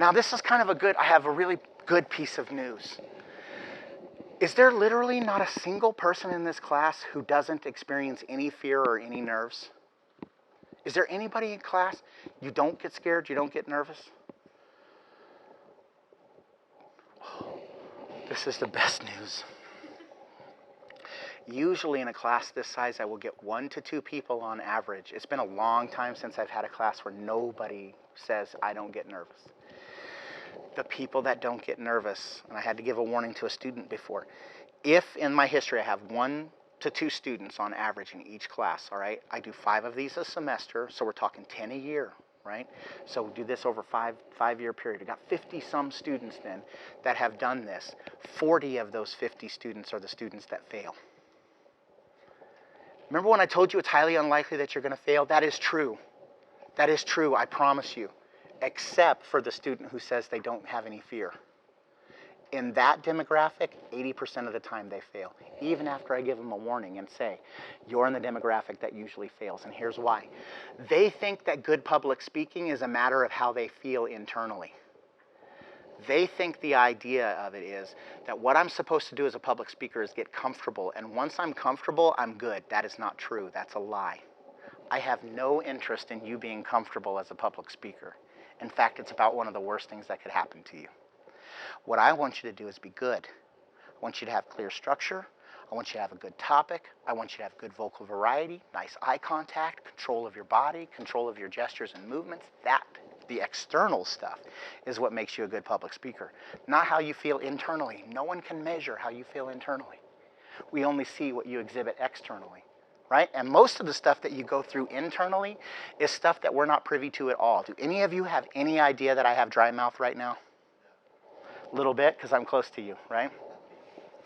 Now this is kind of I have a really good piece of news. Is there literally not a single person in this class who doesn't experience any fear or any nerves? Is there anybody in class you don't get scared, you don't get nervous? Oh, this is the best news. Usually in a class this size, I will get 1 to 2 people on average. It's been a long time since I've had a class where nobody says, I don't get nervous. The people that don't get nervous, and I had to give a warning to a student before, if in my history I have 1 to 2 students on average in each class, all right? I do 5 of these a semester, so we're talking 10 a year, right? So we do this over a five-year period. I got 50-some students then that have done this. 40 of those 50 students are the students that fail. Remember when I told you it's highly unlikely that you're going to fail? That is true. That is true, I promise you. Except for the student who says they don't have any fear. In that demographic, 80% of the time they fail. Even after I give them a warning and say, you're in the demographic that usually fails, and here's why. They think that good public speaking is a matter of how they feel internally. They think the idea of it is that what I'm supposed to do as a public speaker is get comfortable, and once I'm comfortable, I'm good. That is not true. That's a lie. I have no interest in you being comfortable as a public speaker. In fact, it's about one of the worst things that could happen to you. What I want you to do is be good. I want you to have clear structure. I want you to have a good topic. I want you to have good vocal variety, nice eye contact, control of your body, control of your gestures and movements. That, the external stuff, is what makes you a good public speaker, not how you feel internally. No one can measure how you feel internally. We only see what you exhibit externally, right? And most of the stuff that you go through internally is stuff that we're not privy to at all. Do any of you have any idea that I have dry mouth right now? A little bit, because I'm close to you, right?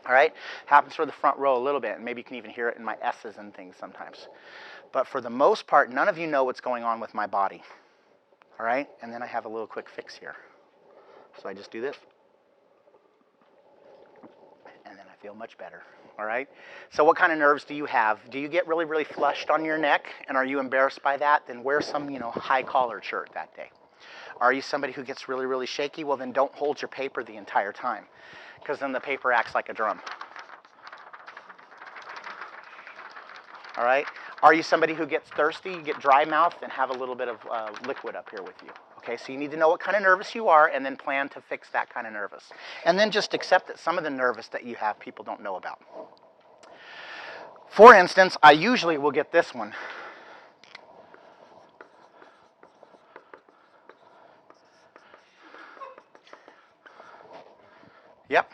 All right? Happens for the front row a little bit, and maybe you can even hear it in my S's and things sometimes. But for the most part, none of you know what's going on with my body. All right? And then I have a little quick fix here. So I just do this. And then I feel much better. All right? So what kind of nerves do you have? Do you get really, really flushed on your neck? And are you embarrassed by that? Then wear some, high collared shirt that day. Are you somebody who gets really, really shaky? Well, then don't hold your paper the entire time, because then the paper acts like a drum. All right? Are you somebody who gets thirsty, you get dry mouth, and have a little bit of liquid up here with you? Okay, so you need to know what kind of nervous you are and then plan to fix that kind of nervous. And then just accept that some of the nervous that you have people don't know about. For instance, I usually will get this one. Yep.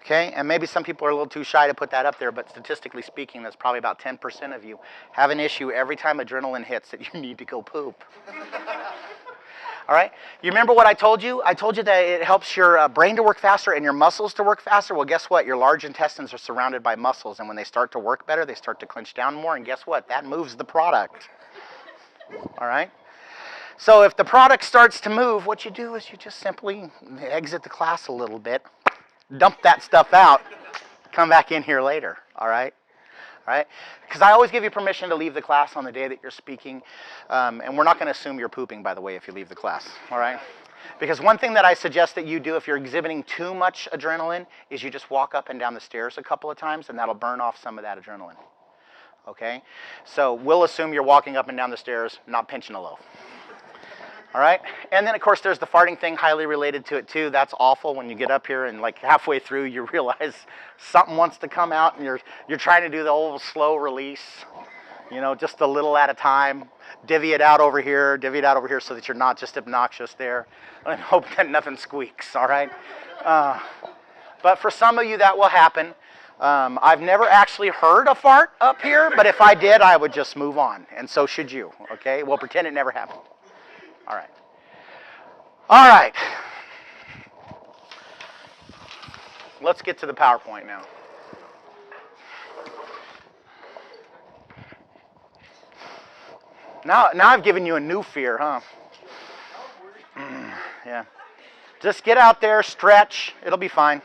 Okay, and maybe some people are a little too shy to put that up there, but statistically speaking, that's probably about 10% of you have an issue every time adrenaline hits that you need to go poop. All right? You remember what I told you? I told you that it helps your brain to work faster and your muscles to work faster. Well, guess what? Your large intestines are surrounded by muscles, and when they start to work better, they start to clench down more, and guess what? That moves the product. All right? So if the product starts to move, what you do is you just simply exit the class a little bit, dump that stuff out, come back in here later, all right? All right? Because I always give you permission to leave the class on the day that you're speaking, and we're not going to assume you're pooping, by the way, if you leave the class, all right? Because one thing that I suggest that you do if you're exhibiting too much adrenaline is you just walk up and down the stairs a couple of times, and that'll burn off some of that adrenaline, okay? So we'll assume you're walking up and down the stairs, not pinching a loaf. All right? And then, of course, there's the farting thing highly related to it, too. That's awful when you get up here and, like, halfway through you realize something wants to come out and you're trying to do the old slow release, just a little at a time. Divvy it out over here so that you're not just obnoxious there. And hope that nothing squeaks, all right? But for some of you, that will happen. I've never actually heard a fart up here, but if I did, I would just move on. And so should you, okay? We'll pretend it never happened. All right. All right. Let's get to the PowerPoint now. Now I've given you a new fear, huh? Yeah. Just get out there, stretch. It'll be fine.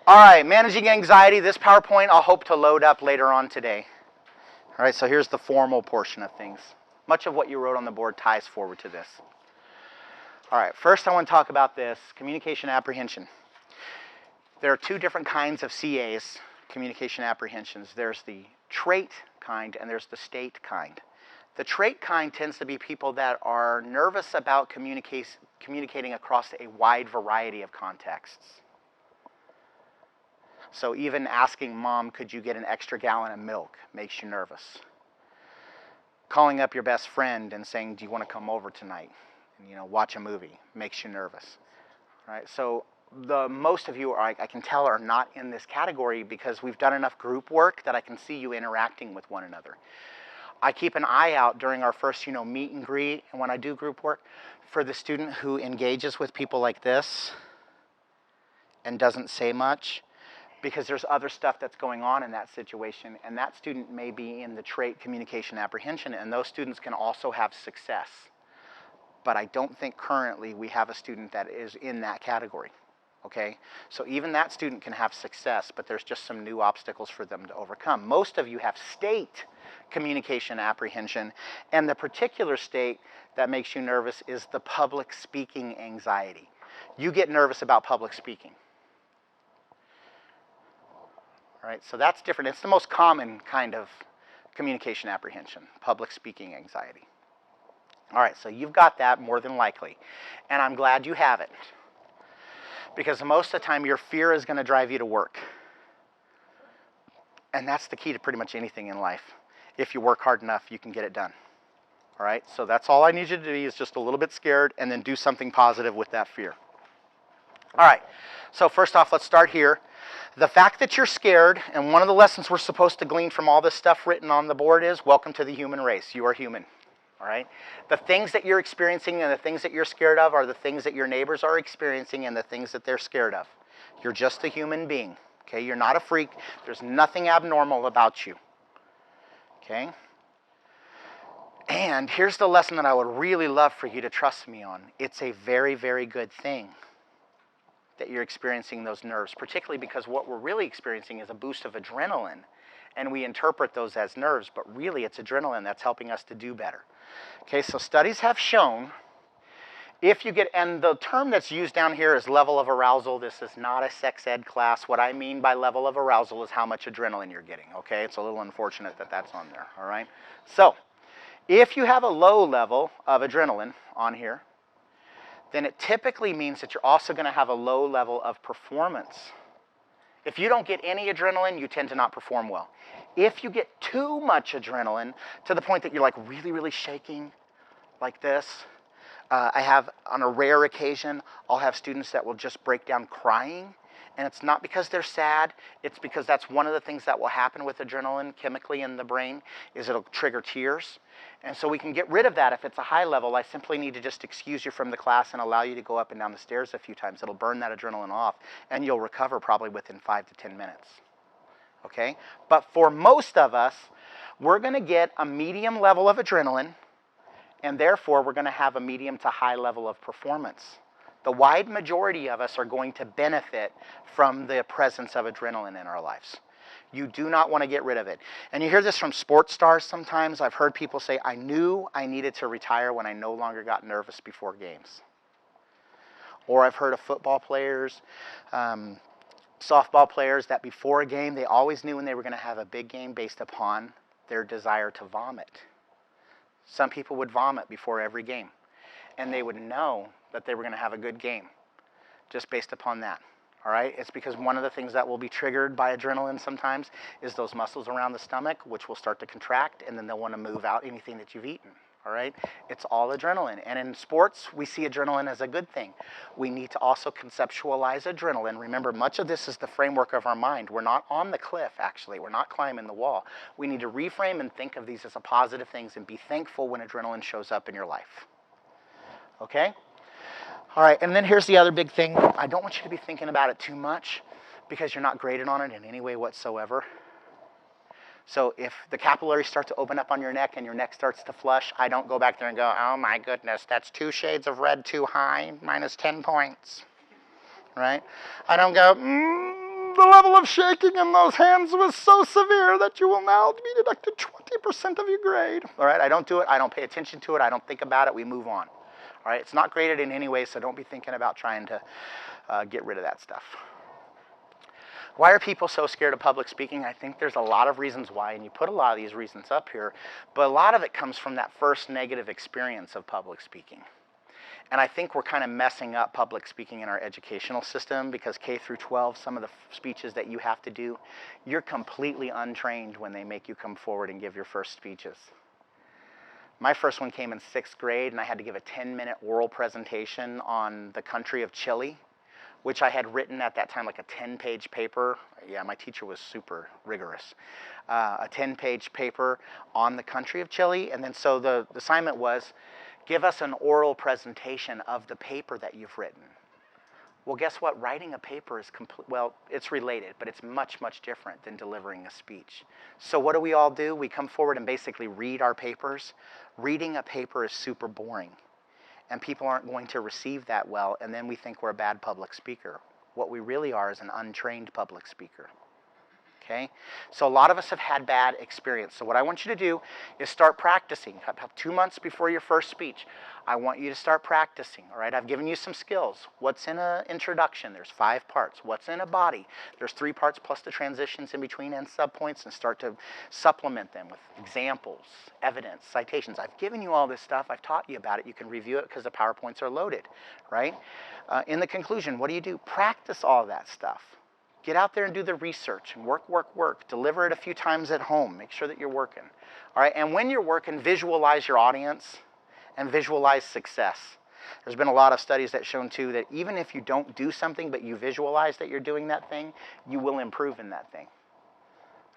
All right, managing anxiety. This PowerPoint I'll hope to load up later on today. All right, so here's the formal portion of things. Much of what you wrote on the board ties forward to this. All right, first I want to talk about this, communication apprehension. There are two different kinds of CAs, communication apprehensions. There's the trait kind and there's the state kind. The trait kind tends to be people that are nervous about communicating across a wide variety of contexts. So even asking mom, could you get an extra gallon of milk, makes you nervous. Calling up your best friend and saying, do you want to come over tonight and watch a movie, makes you nervous. All right, so most of you, I can tell, are not in this category because we've done enough group work that I can see you interacting with one another. I keep an eye out during our first, meet and greet, and when I do group work, for the student who engages with people like this and doesn't say much, because there's other stuff that's going on in that situation, and that student may be in the trait communication apprehension, and those students can also have success. But I don't think currently we have a student that is in that category. Okay, so even that student can have success, but there's just some new obstacles for them to overcome. Most of you have state communication apprehension, and the particular state that makes you nervous is the public speaking anxiety. You get nervous about public speaking. All right, so that's different. It's the most common kind of communication apprehension, public speaking anxiety. All right, so you've got that more than likely, and I'm glad you have it. Because most of the time, your fear is going to drive you to work. And that's the key to pretty much anything in life. If you work hard enough, you can get it done. All right? So that's all I need you to do is just a little bit scared and then do something positive with that fear. All right. So first off, let's start here. The fact that you're scared, and one of the lessons we're supposed to glean from all this stuff written on the board is, welcome to the human race. You are human. All right? The things that you're experiencing and the things that you're scared of are the things that your neighbors are experiencing and the things that they're scared of. You're just a human being. Okay? You're not a freak. There's nothing abnormal about you. Okay? And here's the lesson that I would really love for you to trust me on. It's a very, very good thing that you're experiencing those nerves, particularly because what we're really experiencing is a boost of adrenaline. And we interpret those as nerves, but really it's adrenaline that's helping us to do better. Okay, so studies have shown if you get, and the term that's used down here is level of arousal. This is not a sex ed class. What I mean by level of arousal is how much adrenaline you're getting. Okay, it's a little unfortunate that that's on there. All right, so if you have a low level of adrenaline on here, then it typically means that you're also going to have a low level of performance. If you don't get any adrenaline, you tend to not perform well. If you get too much adrenaline to the point that you're like really, really shaking like this, I have, on a rare occasion, I'll have students that will just break down crying. And it's not because they're sad, it's because that's one of the things that will happen with adrenaline chemically in the brain, is it'll trigger tears. And so we can get rid of that if it's a high level. I simply need to just excuse you from the class and allow you to go up and down the stairs a few times. It'll burn that adrenaline off, and you'll recover probably within 5 to 10 minutes. Okay? But for most of us, we're going to get a medium level of adrenaline, and therefore we're going to have a medium to high level of performance. The wide majority of us are going to benefit from the presence of adrenaline in our lives. You do not want to get rid of it. And you hear this from sports stars sometimes. I've heard people say, I knew I needed to retire when I no longer got nervous before games. Or I've heard of football players, softball players, that before a game, they always knew when they were going to have a big game based upon their desire to vomit. Some people would vomit before every game, and they would know that they were going to have a good game just based upon that. All right? It's because one of the things that will be triggered by adrenaline sometimes is those muscles around the stomach, which will start to contract, and then they'll want to move out anything that you've eaten. All right? It's all adrenaline. And in sports, we see adrenaline as a good thing. We need to also conceptualize adrenaline. Remember, much of this is the framework of our mind. We're not on the cliff, actually. We're not climbing the wall. We need to reframe and think of these as a positive things and be thankful when adrenaline shows up in your life. Okay? All right, and then here's the other big thing. I don't want you to be thinking about it too much because you're not graded on it in any way whatsoever. So if the capillaries start to open up on your neck and your neck starts to flush, I don't go back there and go, oh my goodness, that's 2 shades of red too high, minus 10 points, right? I don't go, The level of shaking in those hands was so severe that you will now be deducted 20% of your grade. All right, I don't do it. I don't pay attention to it. I don't think about it. We move on. All right, it's not graded in any way, so don't be thinking about trying to get rid of that stuff. Why are people so scared of public speaking? I think there's a lot of reasons why, and you put a lot of these reasons up here, but a lot of it comes from that first negative experience of public speaking. And I think we're kind of messing up public speaking in our educational system because K through 12, some of the speeches that you have to do, you're completely untrained when they make you come forward and give your first speeches. My first one came in 6th grade, and I had to give a 10-minute oral presentation on the country of Chile, which I had written at that time like a 10-page paper. Yeah, my teacher was super rigorous. A 10-page paper on the country of Chile, and then so the assignment was, give us an oral presentation of the paper that you've written. Well, guess what? Writing a paper is well, it's related, but it's much, much different than delivering a speech. So what do we all do? We come forward and basically read our papers. Reading a paper is super boring, and people aren't going to receive that well, and then we think we're a bad public speaker. What we really are is an untrained public speaker. Okay? So a lot of us have had bad experience. So what I want you to do is start practicing. About 2 months before your first speech, I want you to start practicing. All right? I've given you some skills. What's in an introduction? There's 5 parts. What's in a body? There's 3 parts plus the transitions in between and subpoints, and start to supplement them with examples, evidence, citations. I've given you all this stuff. I've taught you about it. You can review it because the PowerPoints are loaded, right? In the conclusion, what do? Practice all that stuff. Get out there and do the research and work. Deliver it a few times at home. Make sure that you're working. All right, and when you're working, visualize your audience and visualize success. There's been a lot of studies that shown too that even if you don't do something but you visualize that you're doing that thing, you will improve in that thing.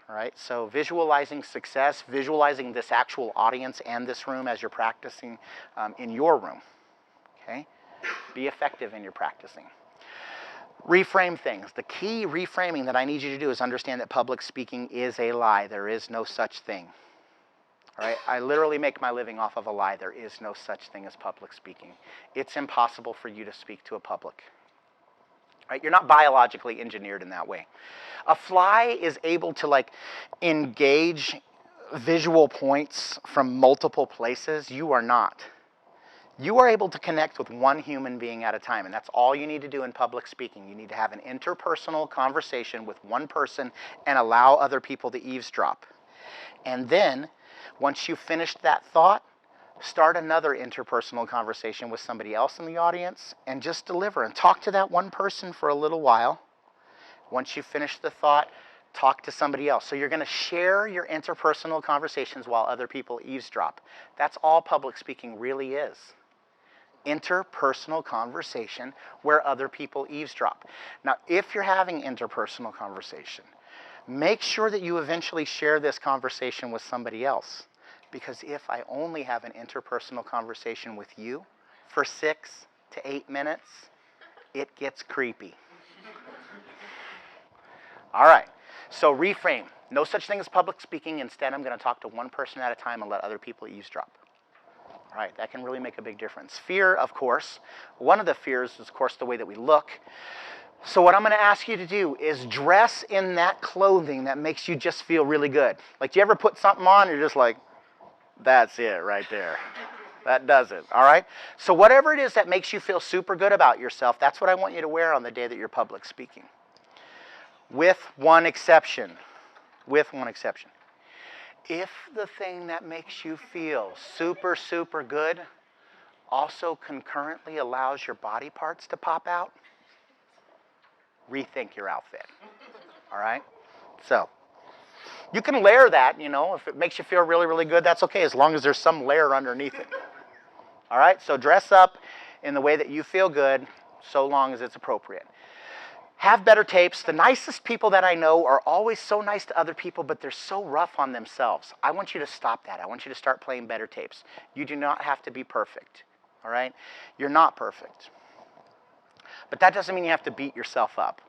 All right, so visualizing success, visualizing this actual audience and this room as you're practicing in your room. Okay, be effective in your practicing. Reframe things. The key reframing that I need you to do is understand that public speaking is a lie. There is no such thing. All right? I literally make my living off of a lie. There is no such thing as public speaking. It's impossible for you to speak to a public. All right? You're not biologically engineered in that way. A fly is able to engage visual points from multiple places. You are not. You are able to connect with one human being at a time, and that's all you need to do in public speaking. You need to have an interpersonal conversation with one person and allow other people to eavesdrop. And then, once you've finished that thought, start another interpersonal conversation with somebody else in the audience and just deliver and talk to that one person for a little while. Once you finish the thought, talk to somebody else. So you're going to share your interpersonal conversations while other people eavesdrop. That's all public speaking really is. Interpersonal conversation where other people eavesdrop. Now, if you're having interpersonal conversation, make sure that you eventually share this conversation with somebody else. Because if I only have an interpersonal conversation with you for 6 to 8 minutes, it gets creepy. All right, so reframe. No such thing as public speaking. Instead, I'm going to talk to one person at a time and let other people eavesdrop. All right, that can really make a big difference. Fear, of course. One of the fears is, of course, the way that we look. So what I'm going to ask you to do is dress in that clothing that makes you just feel really good. Like, do you ever put something on and you're just like, that's it right there. That does it, all right? So whatever it is that makes you feel super good about yourself, that's what I want you to wear on the day that you're public speaking. With one exception. With one exception. If the thing that makes you feel super, super good also concurrently allows your body parts to pop out, rethink your outfit. All right? So, you can layer that, if it makes you feel really, really good, that's okay, as long as there's some layer underneath it. All right? So dress up in the way that you feel good, so long as it's appropriate. Have better tapes. The nicest people that I know are always so nice to other people, but they're so rough on themselves. I want you to stop that. I want you to start playing better tapes. You do not have to be perfect, all right? You're not perfect. But that doesn't mean you have to beat yourself up.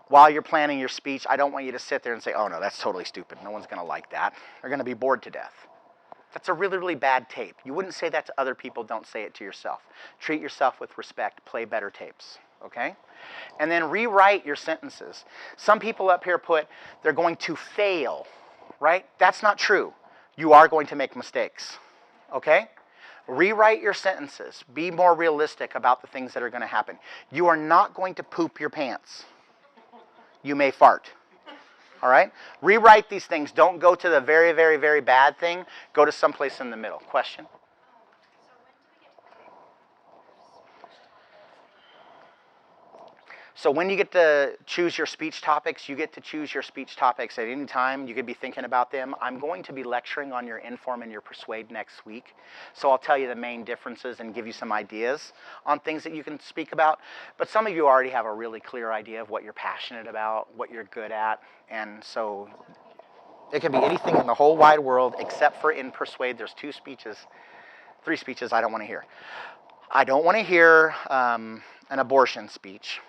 While you're planning your speech, I don't want you to sit there and say, oh no, that's totally stupid. No one's going to like that. They're going to be bored to death. That's a really, really bad tape. You wouldn't say that to other people. Don't say it to yourself. Treat yourself with respect. Play better tapes. okay? And then rewrite your sentences. Some people up here put, they're going to fail, right? That's not true. You are going to make mistakes, okay? Rewrite your sentences. Be more realistic about the things that are going to happen. You are not going to poop your pants. You may fart, all right? Rewrite these things. Don't go to the very, very, very bad thing. Go to someplace in the middle. Question? So when you get to choose your speech topics, you get to choose your speech topics at any time. You could be thinking about them. I'm going to be lecturing on your inform and your persuade next week. So I'll tell you the main differences and give you some ideas on things that you can speak about. But some of you already have a really clear idea of what you're passionate about, what you're good at. And so it can be anything in the whole wide world except for in persuade. There's three speeches I don't want to hear. I don't want to hear an abortion speech.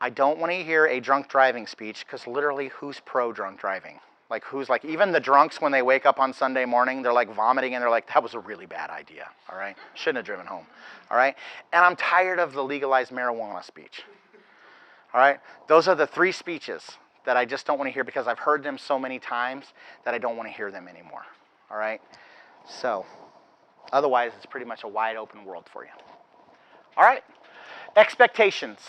I don't want to hear a drunk driving speech, because literally, who's pro drunk driving? Like, who's like, even the drunks, when they wake up on Sunday morning, they're like vomiting and they're like, that was a really bad idea, all right? Shouldn't have driven home, all right? And I'm tired of the legalized marijuana speech, all right? Those are the three speeches that I just don't want to hear, because I've heard them so many times that I don't want to hear them anymore, all right? So, otherwise, it's pretty much a wide open world for you. All right, expectations.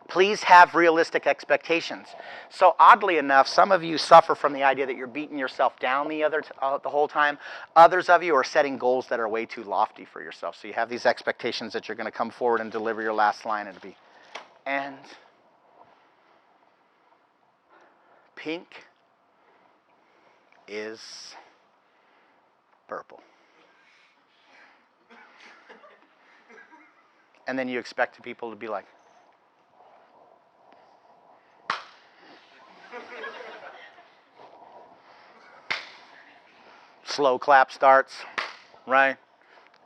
Please have realistic expectations. So oddly enough, some of you suffer from the idea that you're beating yourself down the whole time. Others of you are setting goals that are way too lofty for yourself. So you have these expectations that you're going to come forward and deliver your last line, and it'll be, and pink is purple. And then you expect people to be like, slow clap starts, right?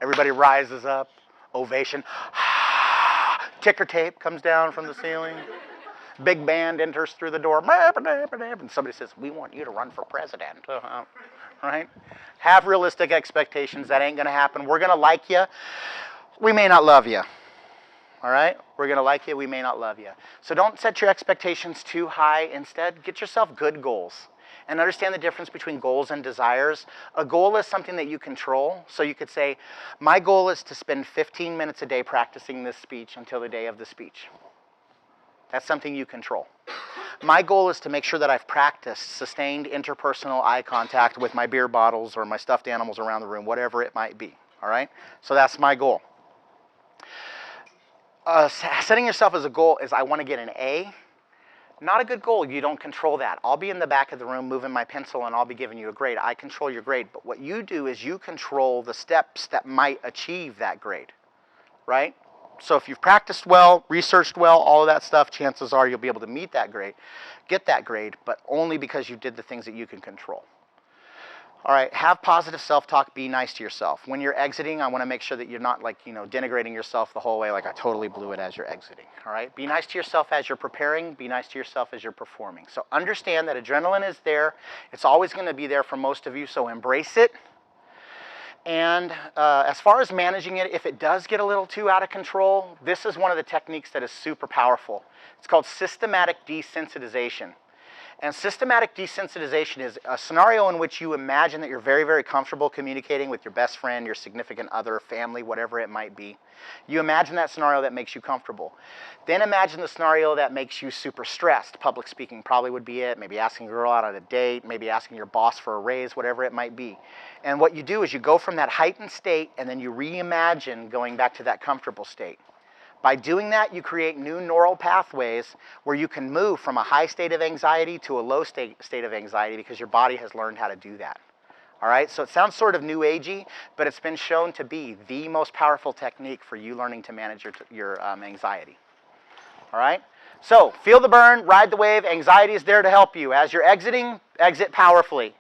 Everybody rises up, ovation. Ticker tape comes down from the ceiling. Big band enters through the door. And somebody says, we want you to run for president. Right? Have realistic expectations. That ain't going to happen. We're going to like you. We may not love you. All right? We're going to like you. We may not love you. So don't set your expectations too high. Instead, get yourself good goals. And understand the difference between goals and desires. A goal is something that you control. So you could say, my goal is to spend 15 minutes a day practicing this speech until the day of the speech. That's something you control. My goal is to make sure that I've practiced sustained interpersonal eye contact with my beer bottles or my stuffed animals around the room, whatever it might be. All right? So that's my goal. Setting yourself as a goal is, I want to get an A. Not a good goal. You don't control that. I'll be in the back of the room moving my pencil and I'll be giving you a grade. I control your grade. But what you do is you control the steps that might achieve that grade, right? So if you've practiced well, researched well, all of that stuff, chances are you'll be able to meet that grade, get that grade, but only because you did the things that you can control. All right, have positive self-talk, be nice to yourself. When you're exiting, I want to make sure that you're not denigrating yourself the whole way, like I totally blew it as you're exiting. All right, be nice to yourself as you're preparing, be nice to yourself as you're performing. So understand that adrenaline is there. It's always going to be there for most of you, so embrace it. And as far as managing it, if it does get a little too out of control, this is one of the techniques that is super powerful. It's called systematic desensitization. And systematic desensitization is a scenario in which you imagine that you're very, very comfortable communicating with your best friend, your significant other, family, whatever it might be. You imagine that scenario that makes you comfortable. Then imagine the scenario that makes you super stressed. Public speaking probably would be it. Maybe asking a girl out on a date, maybe asking your boss for a raise, whatever it might be. And what you do is you go from that heightened state and then you reimagine going back to that comfortable state. By doing that, you create new neural pathways where you can move from a high state of anxiety to a low state of anxiety because your body has learned how to do that. All right, so it sounds sort of new agey, but it's been shown to be the most powerful technique for you learning to manage your anxiety. All right, so feel the burn, ride the wave. Anxiety is there to help you. As you're exiting, exit powerfully.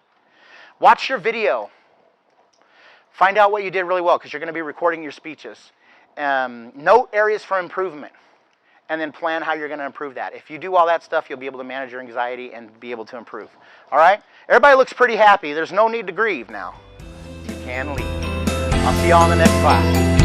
Watch your video. Find out what you did really well because you're going to be recording your speeches. Note areas for improvement and then plan how you're going to improve that. If you do all that stuff, you'll be able to manage your anxiety and be able to improve. All right? Everybody looks pretty happy. There's no need to grieve now. You can leave. I'll see you all in the next class.